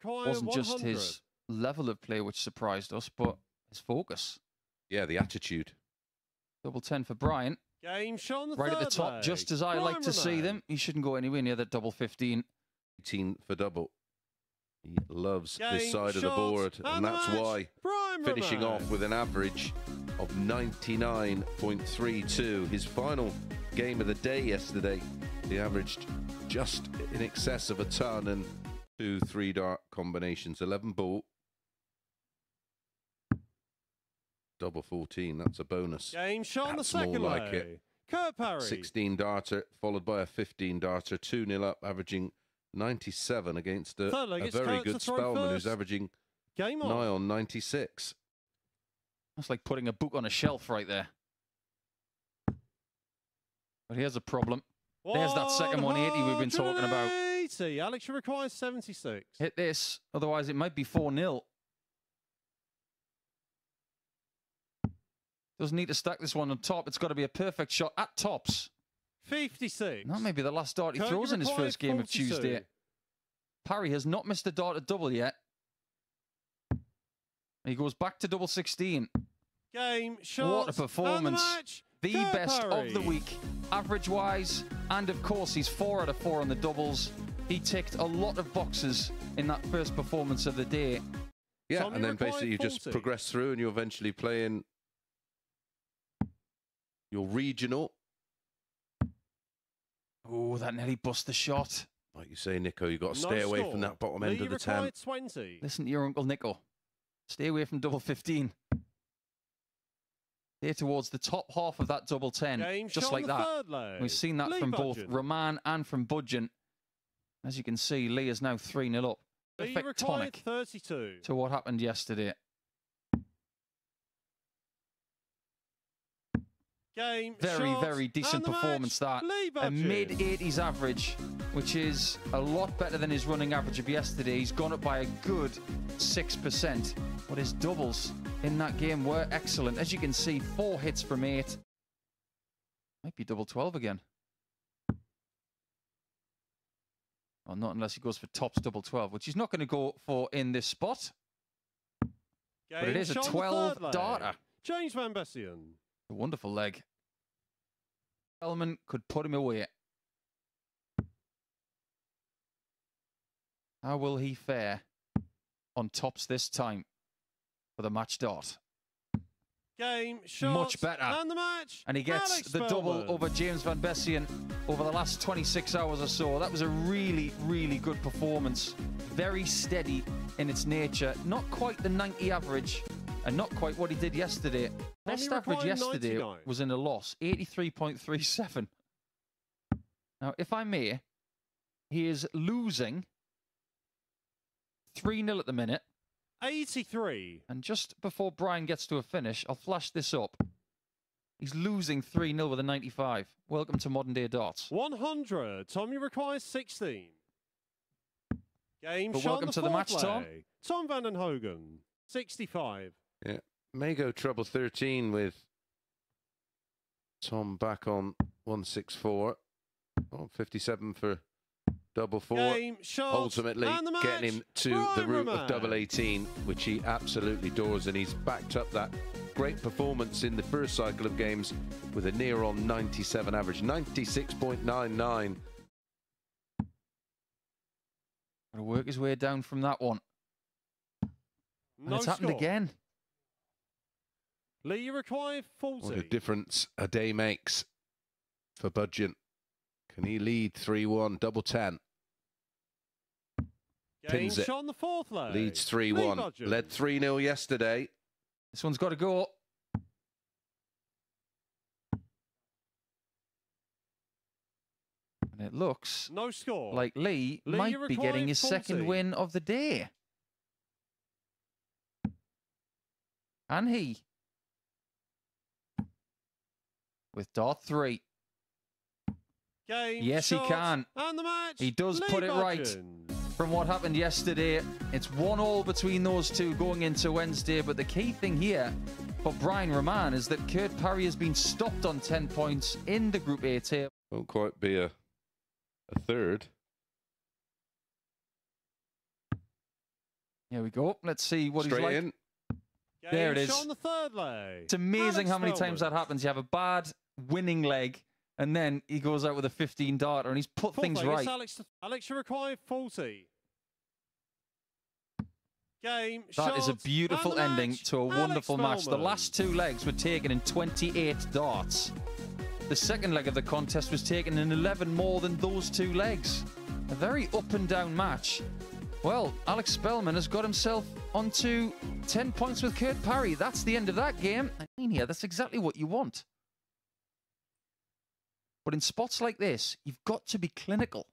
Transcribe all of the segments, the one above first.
require Wasn't 100. just his level of play which surprised us, but his focus. Yeah, the attitude. Double 10 for Brian. Game shot on the Right at the third top, leg. just as I Brian like to see Roman. them. He shouldn't go anywhere near that double 15. 18 for double. He loves this Game side of the shot board, and the that's match. why Brian finishing Roman. off with an average of 99.32. His final game of the day yesterday, he averaged just in excess of a ton and 2 3-dart combinations. 11 ball. Double 14, that's a bonus. Game shot on the That's more second like leg. it. Kurt Parry. 16 darter, followed by a 15 darter, 2-0 up, averaging 97 against a Third leg, it's very Kurt to good throw Spellman who's first. averaging Game on. nigh on 96. That's like putting a book on a shelf right there. But here's a problem. There's that second 180 we've been talking about. 180. Alex, you require 76. Hit this, otherwise it might be 4-0. Doesn't need to stack this one on top. It's got to be a perfect shot at tops. 56. That may be the last dart he Kurt, throws you in his require first game of 42. Tuesday. Parry has not missed a dart at double yet. He goes back to double 16. Game shot. What a performance. And the match. The Kurt best Parry. of the week, average-wise. And, of course, he's 4 out of 4 on the doubles. He ticked a lot of boxes in that first performance of the day. Yeah, Tommy and then required basically you just 40. progress through and you eventually play in your regional. Oh, that nearly bust the shot. Like you say, Nico, you've got to No stay away score. from that bottom end Lee of the required 10. 20. Listen to your Uncle Nico. Stay away from double 15. Stay towards the top half of that double 10, Game just shot like on the that. third leg. We've seen that Lee from both Budgeon. Rahman and from Budgeon. As you can see, Lee is now 3-0 up. Lee Perfect required tonic 32. to what happened yesterday. Game Very, shot very decent and the performance match. that. Lee A Budgeon. mid-80s average, which is a lot better than his running average of yesterday. He's gone up by a good 6%. But his doubles in that game were excellent. As you can see, 4 hits from 8. Might be double 12 again. Well, not unless he goes for tops double 12, which he's not going to go for in this spot. But it Game is a shot on the 12 third leg. darter. James Van Bessian. A wonderful leg. Spellman could put him away. How will he fare on tops this time for the match dart? Game shot. Much better. And the match. And he gets Alex the double Spellman. over James Van Bessian over the last 26 hours or so. That was a really, really good performance. Very steady in its nature. Not quite the 90 average and not quite what he did yesterday. Best average required yesterday 99. was in a loss, 83.37. Now, if I may, he is losing 3-0 at the minute. 83. And just before Brian gets to a finish, I'll flash this up. He's losing 3-0 with a 95. Welcome to modern day darts. 100. Tommy requires 16. Game But shot welcome on the to the fourth match, Tom. leg. Tom van den Hogen. 65. Yeah, may go treble 13 with Tom back on 164. Oh, 57 for double 4. Game shot. Ultimately and the match. getting him to the Brian route of Roman. double 18, which he absolutely adores, and he's backed up that great performance in the first cycle of games with a near on 97 average, 96.99. Gonna work his way down from that one. And No it's happened score. again. Lee, you require 40. What a difference a day makes for Budgeon. Can he lead 3-1, double 10? Game pins it. shot on the fourth leg. Leads Lee 3-1. Budgeon. Led 3-0 yesterday. This one's got to go. And it looks No score. like Lee Lee, might you be getting require his 40. second win of the day. And he, with dart 3. Game Yes, he shot, can. And the match. He does Lee put it right. Budgeon. From what happened yesterday, it's 1-1 between those two going into Wednesday. But the key thing here for Brian Rahman is that Kurt Parry has been stopped on 10 points in the Group A table. Won't quite be a third. Here we go. Let's see what he's Straight like. in. There it Game is. shot on the third leg. It's amazing Alex how many times that Spellman. happens. You have a bad winning leg, and then he goes out with a 15 darter, and he's put Fourth things leg, right. it's Alex, you require 40. Game That is a shot, beautiful and the ending match, to a Alex wonderful match. The Spellman. last two legs were taken in 28 darts. The second leg of the contest was taken in 11 more than those two legs. A very up and down match. Well, Alex Spellman has got himself onto 10 points with Kurt Parry. That's the end of that game. I mean, yeah, that's exactly what you want. But in spots like this, you've got to be clinical.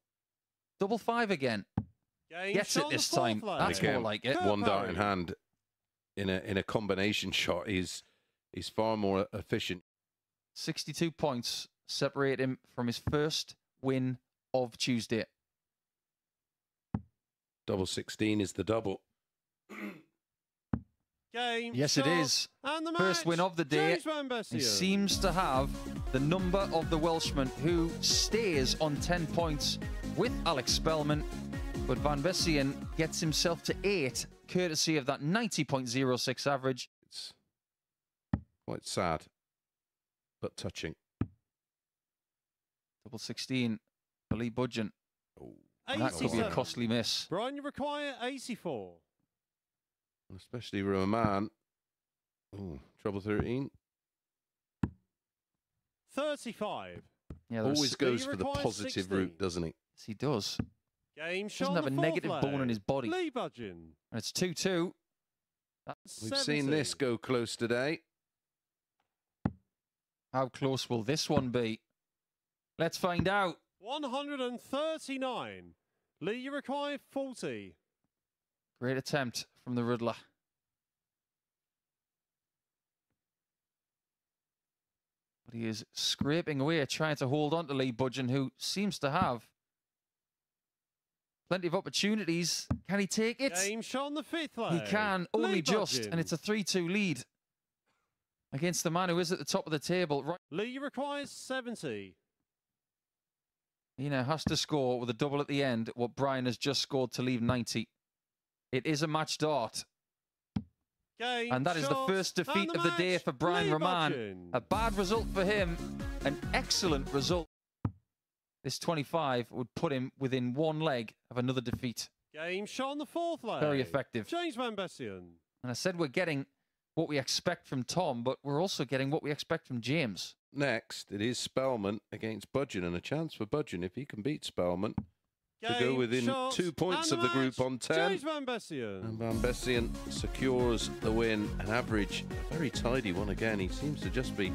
5-5 again. Game Gets shot it on the this fourth time. leg. That's more Again, like it. Kurt One dart in Parry. hand in a combination shot is far more efficient. 62 points separate him from his first win of Tuesday. Double 16 is the double. Game Yes, shot, it is. And the First match, win of the day. James Van Bessian. He seems to have the number of the Welshman who stays on 10 points with Alex Spellman. But Van Bessian gets himself to 8, courtesy of that 90.06 average. It's quite sad, but touching. Double 16 for Lee Budgeon. Oh, And that could be a 87. costly miss. Brian, you require 84. especially Roman. Oh, trouble 13. 35. Yeah, Always goes Lee for the requires positive 60. route, doesn't he? Yes, he does. Game shot Doesn't on have the a fourth negative leg. bone in his body. Lee Budgeon. And it's 2-2. We've seen 70. this go close today. How close will this one be? Let's find out. 139. Lee, you require 40. Great attempt from the Riddler. But he is scraping away, trying to hold on to Lee Budgeon, who seems to have plenty of opportunities. Can he take it? Game shot on the fifth leg. He can, only Lee just, Budgeon. and it's a 3-2 lead against the man who is at the top of the table. Right, Lee, you require 70. he now has to score with a double at the end, what Brian has just scored to leave 90. It is a match dart. Game And that is the shot, first defeat and of the day match, for Brian Lee Roman. Budgeon. A bad result for him, an excellent result. This 25 would put him within one leg of another defeat. Game shot on the fourth leg. Very effective. James Van Bessian. And I said we're getting what we expect from Tom, but we're also getting what we expect from James. Next, it is Spellman against Budgeon, and a chance for Budgeon, if he can beat Spellman, to go Game within shot, 2 points and of the group match, on 10. James Van Bessian. And Van Bessian secures the win. An average, a very tidy one again. He seems to just be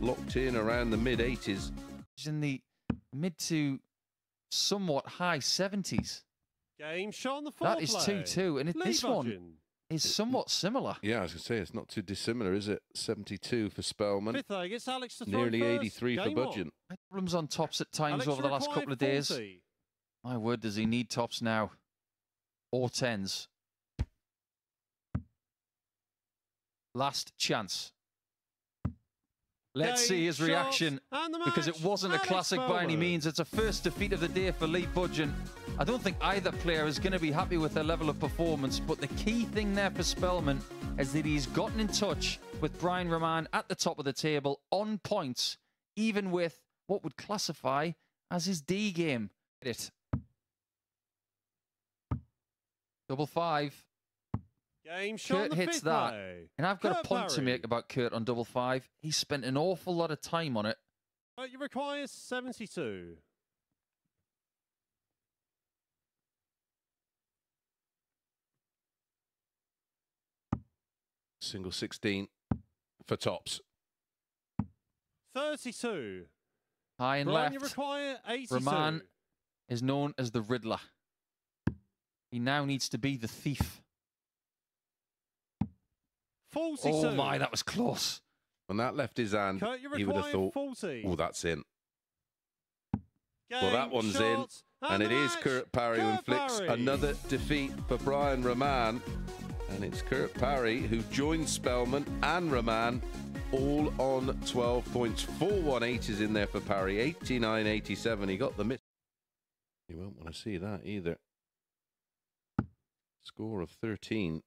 locked in around the mid-80s. He's in the mid to somewhat high 70s. Game shot on the fourth That is leg. 2-2, and Lee this one Budgeon. is somewhat similar. Yeah, I was going to say, it's not too dissimilar, is it? 72 for Spellman. Fifth leg, it's Alex to throw Nearly first. 83 for Game on. Budgeon. Problems on tops at times Alex over the last required couple of days. 40. My word, does he need tops now? Or 10s? Last chance. Let's see his Game reaction, shot, and the because it match, wasn't a Alex classic by any Spellman. means. It's a first defeat of the day for Lee Budgeon. I don't think either player is going to be happy with their level of performance, but the key thing there for Spellman is that he's gotten in touch with Brian Roman at the top of the table on points, even with what would classify as his D game. It. 5-5. Game shot Kurt on the hits fifth that. leg. And I've got Kurt a point to Parry. make about Kurt on 5-5. He spent an awful lot of time on it. But you require 72. Single 16 for tops. 32. High and Brian, you left. require 82. Roman is known as the Riddler. He now needs to be the thief. 42. Oh my, that was close. When that left his hand, Kurt, you he would have require thought, 40. oh, that's in. Game Well, that one's in. shot, And it the is match, Kurt Parry who Kurt inflicts Parry. another defeat for Brian Roman. And it's Kurt Parry who joins Spellman and Roman all on 12 points. 4 180s in there for Parry. 89-87. He got the miss. You won't want to see that either. Score of 13.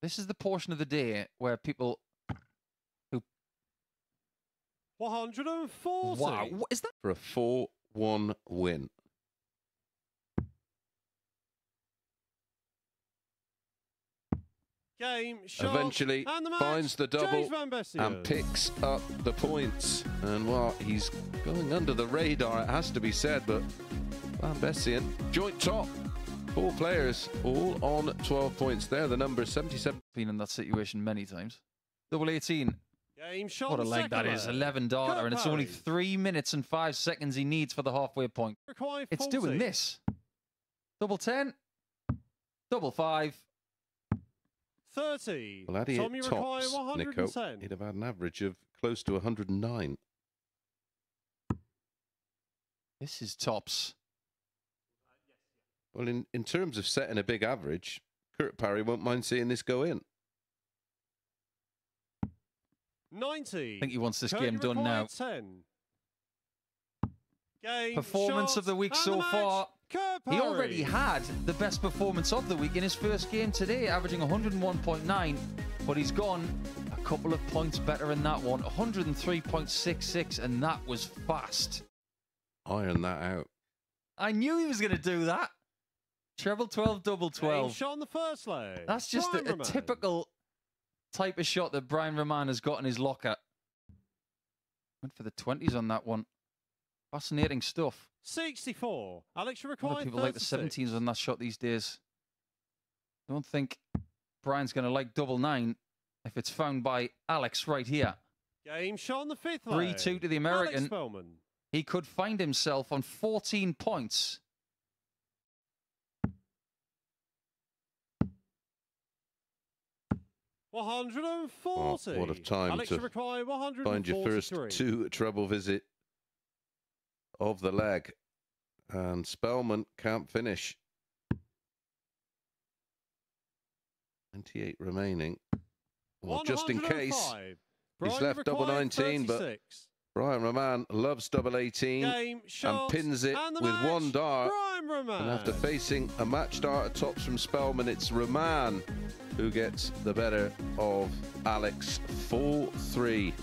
This is the portion of the day where people... 140. Wow, what is that? For a 4-1 win. Game, shot, Eventually and the match. finds the double James Van Bessian. and picks up the points. And while he's going under the radar, it has to be said, but Van Bessian, joint top. 4 players, all on 12 points. There, the number 77. Been in that situation many times. Double 18. Game shot. What a leg that is. 11 data, and it's only 3 minutes and 5 seconds he needs for the halfway point. Require It's 40. doing this. Double 10. Double 5. 30. Well, had he Tommy hit require tops, 110. Nico, he'd have had an average of close to 109. This is tops. Well, in terms of setting a big average, Kurt Parry won't mind seeing this go in. 90. I think he wants this Cody game done now. required 10. Game, Performance shot, of the week and so the match. far. Kurt He Parry. already had the best performance of the week in his first game today, averaging 101.9, but he's gone a couple of points better in that one, 103.66, and that was fast. Iron that out. I knew he was going to do that. Treble 12, double Game 12. shot on the first leg. That's just Brian a Roman. typical type of shot that Brian Roman has got in his locker. Went for the 20s on that one. Fascinating stuff. 64. Alex, you A lot require of people like the 36. 17s on that shot these days. I don't think Brian's going to like double 9 if it's found by Alex right here. Game shot on the fifth leg. 3-2 to the Alex American. Spellman. He could find himself on 14 points. $140. Oh, what a time Alex, to you require 143. Find your first 2 treble visit of the leg. And Spellman can't finish. 28 remaining. Well, just in case, 105. he's Brian, left you double require 19, but 36. Brian Roman loves double 18 Game, shot, and pins it and the with match. 1 dart. Brian Roman. And after facing a match dart at tops from Spellman, it's Roman who gets the better of Alex 4-3.